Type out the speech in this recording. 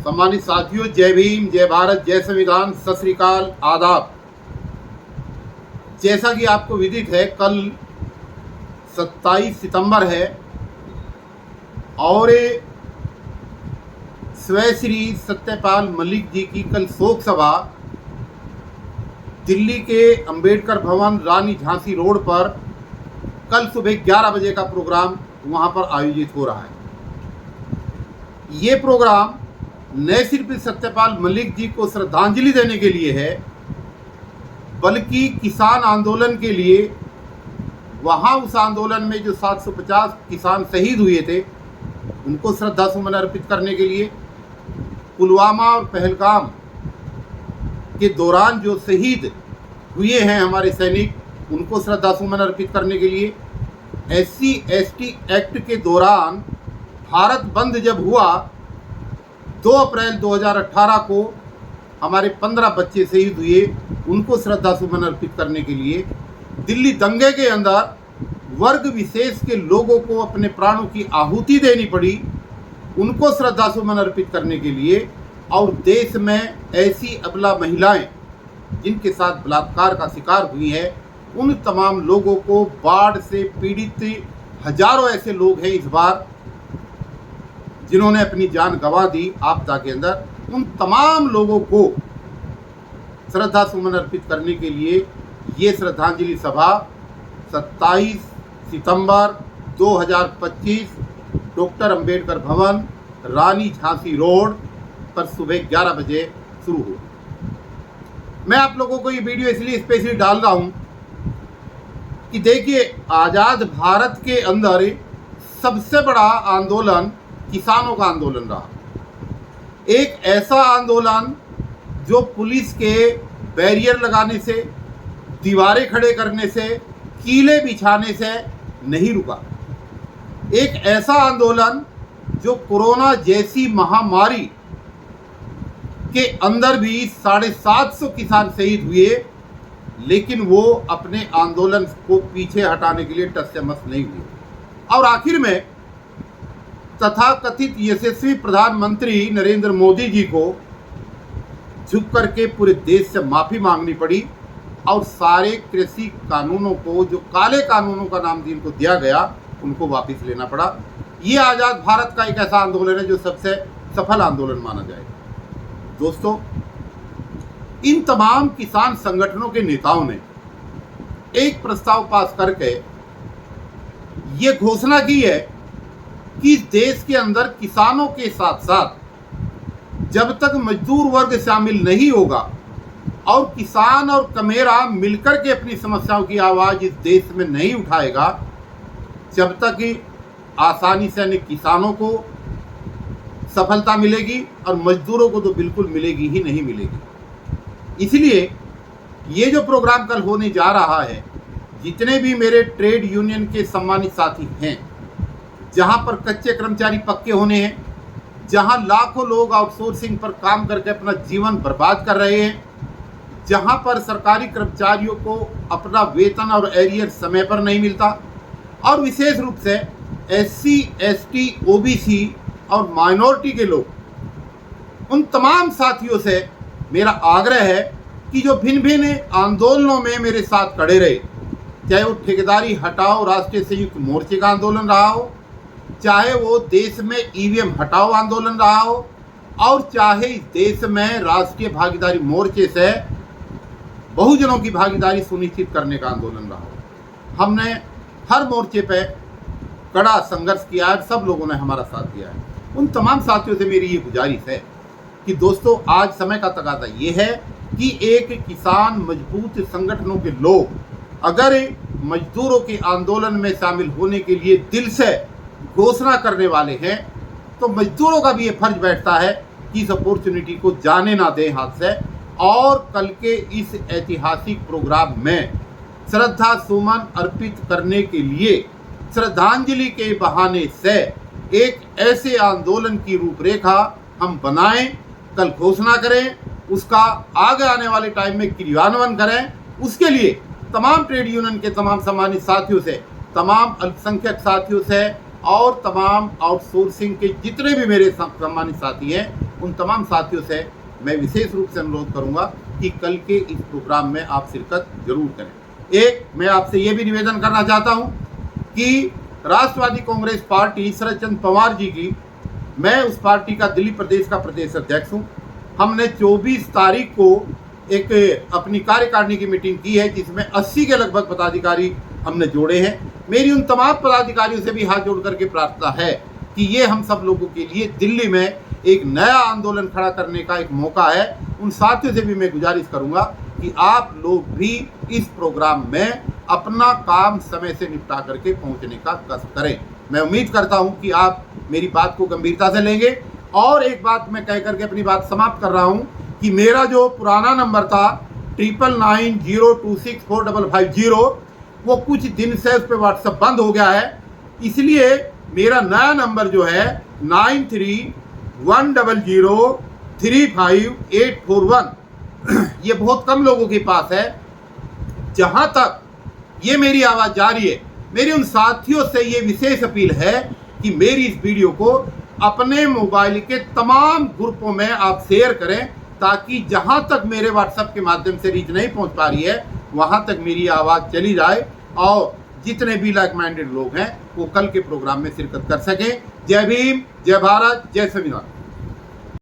सम्मानित साथियों, जय भीम, जय भारत, जय संविधान, सत श्री अकाल, आदाब। जैसा कि आपको विदित है, कल 27 सितंबर है और स्वयं श्री सत्यपाल मलिक जी की कल शोक सभा दिल्ली के अंबेडकर भवन, रानी झांसी रोड पर कल सुबह 11 बजे का प्रोग्राम वहां पर आयोजित हो रहा है। ये प्रोग्राम न सिर्फ सत्यपाल मलिक जी को श्रद्धांजलि देने के लिए है, बल्कि किसान आंदोलन के लिए, वहाँ उस आंदोलन में जो 750 किसान शहीद हुए थे उनको श्रद्धा सुमन अर्पित करने के लिए, पुलवामा और पहलगाम के दौरान जो शहीद हुए हैं हमारे सैनिक उनको श्रद्धा सुमन अर्पित करने के लिए, SC/ST एक्ट के दौरान भारत बंद जब हुआ 2 अप्रैल 2018 को हमारे 15 बच्चे शहीद हुए, उनको श्रद्धा सुमन अर्पित करने के लिए, दिल्ली दंगे के अंदर वर्ग विशेष के लोगों को अपने प्राणों की आहुति देनी पड़ी, उनको श्रद्धा सुमन अर्पित करने के लिए, और देश में ऐसी अबला महिलाएं जिनके साथ बलात्कार का शिकार हुई है, उन तमाम लोगों को, बाढ़ से पीड़ित हजारों ऐसे लोग हैं इस बार जिन्होंने अपनी जान गंवा दी आपदा के अंदर, उन तमाम लोगों को श्रद्धा सुमन अर्पित करने के लिए ये श्रद्धांजलि सभा 27 सितंबर 2025 डॉक्टर अंबेडकर भवन, रानी झांसी रोड पर सुबह 11 बजे शुरू हुई। मैं आप लोगों को ये वीडियो इसलिए स्पेशली डाल रहा हूँ कि देखिए, आज़ाद भारत के अंदर सबसे बड़ा आंदोलन किसानों का आंदोलन रहा। एक ऐसा आंदोलन जो पुलिस के बैरियर लगाने से, दीवारें खड़े करने से, कीले बिछाने से नहीं रुका। एक ऐसा आंदोलन जो कोरोना जैसी महामारी के अंदर भी 750 किसान शहीद हुए, लेकिन वो अपने आंदोलन को पीछे हटाने के लिए टस से मस नहीं हुए। और आखिर में तथाकथित यशस्वी प्रधानमंत्री नरेंद्र मोदी जी को झुक करके पूरे देश से माफ़ी मांगनी पड़ी और सारे कृषि कानूनों को, जो काले कानूनों का नाम जिनको दिया गया, उनको वापस लेना पड़ा। ये आज़ाद भारत का एक ऐसा आंदोलन है जो सबसे सफल आंदोलन माना जाएगा। दोस्तों, इन तमाम किसान संगठनों के नेताओं ने एक प्रस्ताव पास करके ये घोषणा की है कि इस देश के अंदर किसानों के साथ साथ जब तक मजदूर वर्ग शामिल नहीं होगा और किसान और कमेरा मिलकर के अपनी समस्याओं की आवाज़ इस देश में नहीं उठाएगा, जब तक आसानी से न किसानों को सफलता मिलेगी और मजदूरों को तो बिल्कुल मिलेगी ही नहीं मिलेगी। इसलिए ये जो प्रोग्राम कल होने जा रहा है, जितने भी मेरे ट्रेड यूनियन के सम्मानित साथी हैं, जहां पर कच्चे कर्मचारी पक्के होने हैं, जहां लाखों लोग आउटसोर्सिंग पर काम करके अपना जीवन बर्बाद कर रहे हैं, जहां पर सरकारी कर्मचारियों को अपना वेतन और एरियर समय पर नहीं मिलता, और विशेष रूप से SC/ST, OBC और माइनॉरिटी के लोग, उन तमाम साथियों से मेरा आग्रह है कि जो भिन्न भिन्न आंदोलनों में मेरे साथ खड़े रहे, चाहे वो ठेकेदारी हटाओ राष्ट्रीय संयुक्त मोर्चे का आंदोलन रहा हो, चाहे वो देश में EVM हटाओ आंदोलन रहा हो, और चाहे इस देश में राष्ट्रीय भागीदारी मोर्चे से बहुजनों की भागीदारी सुनिश्चित करने का आंदोलन रहा हो, हमने हर मोर्चे पे कड़ा संघर्ष किया है, सब लोगों ने हमारा साथ दिया है। उन तमाम साथियों से मेरी ये गुजारिश है कि दोस्तों, आज समय का तकाजा ये है कि एक किसान मजबूत संगठनों के लोग अगर मजदूरों के आंदोलन में शामिल होने के लिए दिल से घोषणा करने वाले हैं, तो मजदूरों का भी ये फर्ज बैठता है कि इस अपॉर्चुनिटी को जाने ना दें हाथ से, और कल के इस ऐतिहासिक प्रोग्राम में श्रद्धा सुमन अर्पित करने के लिए, श्रद्धांजलि के बहाने से एक ऐसे आंदोलन की रूपरेखा हम बनाएं, कल घोषणा करें, उसका आगे आने वाले टाइम में क्रियान्वयन करें। उसके लिए तमाम ट्रेड यूनियन के तमाम सम्मानित साथियों से, तमाम अल्पसंख्यक साथियों से और तमाम आउटसोर्सिंग के जितने भी मेरे सम्मानित साथी हैं, उन तमाम साथियों से मैं विशेष रूप से अनुरोध करूंगा कि कल के इस प्रोग्राम में आप शिरकत जरूर करें। एक मैं आपसे ये भी निवेदन करना चाहता हूं कि राष्ट्रवादी कांग्रेस पार्टी शरद चंद्र पवार जी की, मैं उस पार्टी का दिल्ली प्रदेश का प्रदेश अध्यक्ष हूं। हमने 24 तारीख को एक अपनी कार्यकारिणी की मीटिंग की है जिसमें 80 के लगभग पदाधिकारी हमने जोड़े हैं। मेरी उन तमाम पदाधिकारियों से भी हाथ जोड़ करके प्रार्थना है कि ये हम सब लोगों के लिए दिल्ली में एक नया आंदोलन खड़ा करने का एक मौका है। उन साथियों से भी मैं गुजारिश करूंगा कि आप लोग भी इस प्रोग्राम में अपना काम समय से निपटा करके पहुंचने का कष्ट करें। मैं उम्मीद करता हूं कि आप मेरी बात को गंभीरता से लेंगे। और एक बात मैं कह करके अपनी बात समाप्त कर रहा हूं कि मेरा जो पुराना नंबर था 9992645550 वो कुछ दिन से उस पर व्हाट्सएप बंद हो गया है, इसलिए मेरा नया नंबर जो है 9310035841 ये बहुत कम लोगों के पास है। जहां तक ये मेरी आवाज़ जा रही है, मेरी उन साथियों से ये विशेष अपील है कि मेरी इस वीडियो को अपने मोबाइल के तमाम ग्रुपों में आप शेयर करें, ताकि जहां तक मेरे व्हाट्सएप के माध्यम से रीच नहीं पहुंच पा रही है वहां तक मेरी आवाज़ चली जाए और जितने भी लाइक माइंडेड लोग हैं वो कल के प्रोग्राम में शिरकत कर सकें। जय भीम, जय भारत, जय संविधान।